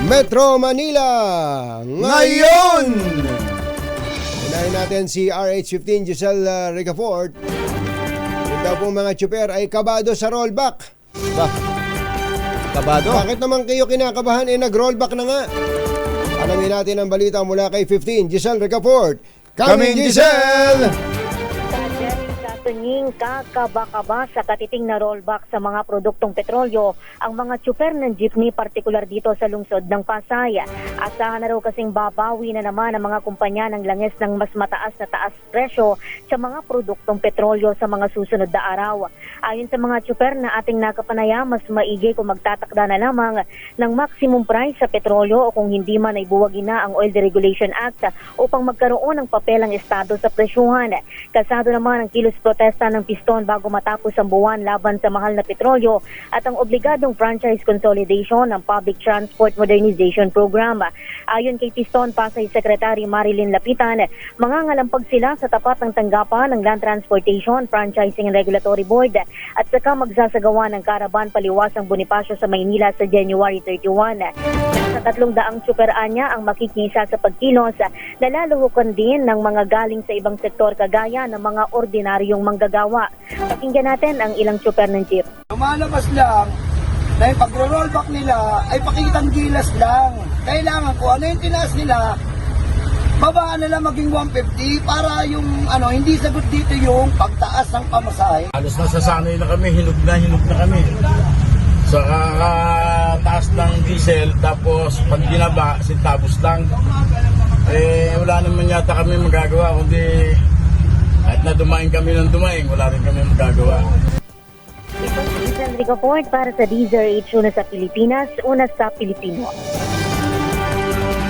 Metro Manila ngayon. Unahin natin si RH15 Giselle Ricafort. Ito po mga tsuper ay kabado sa rollback. Kabado? Bakit naman kayo kinakabahan nag-rollback na nga? Alamin natin ang balita mula kay 15 Giselle Ricafort. Coming Giselle! Tunying kakaba-kaba sa katiting na rollback sa mga produktong petrolyo ang mga tsuper ng jeepney, partikular dito sa lungsod ng Pasay. Asahan na raw kasing babawi na naman ang mga kumpanya ng langis ng mas mataas na taas presyo sa mga produktong petrolyo sa mga susunod na araw. Ayon sa mga tsuper na ating nakapanaya, mas maigi kung magtatakda na lamang ng maximum price sa petrolyo o kung hindi man ay buwagin na ang Oil Deregulation Act upang magkaroon ng papel ang estado sa presyuhan. Kasado naman ang kilos protesta ng piston bago matapos ang buwan laban sa mahal na petrolyo at ang obligadong franchise consolidation ng Public Transport Modernization Program. Ayon kay Piston Pasay Secretary Marilyn Lapitan, mangangalampag sila sa tapat ng tanggapan ng Land Transportation, Franchising and Regulatory Board at saka magsasagawa ng karaban paliwasang Bonifacio sa Maynila sa January 31. Sa 300 tsuperaan niya ang makikisa sa pagkilos na lalahukan din ng mga galing sa ibang sektor kagaya ng mga ordinaryong manggagawa. Pakinggan natin ang ilang tsuper ng jeep. Lumalabas lang na yung pagro-rollback nila ay pakitang gilas lang. Kailangan ko ano yung tinaas nila, babaan nila maging 150 para yung hindi sagot dito yung pagtaas ng pamasahe. Halos nasasanay na kami, hinog na kami. Sa taas ng diesel, tapos pag binaba, sintabos lang. Wala naman yata kami magagawa, kundi kahit na dumaing kami ng dumaing, wala rin kami magagawa. Ito si Giselle Ricafort para sa DZRH, una sa Pilipinas, una sa Pilipino.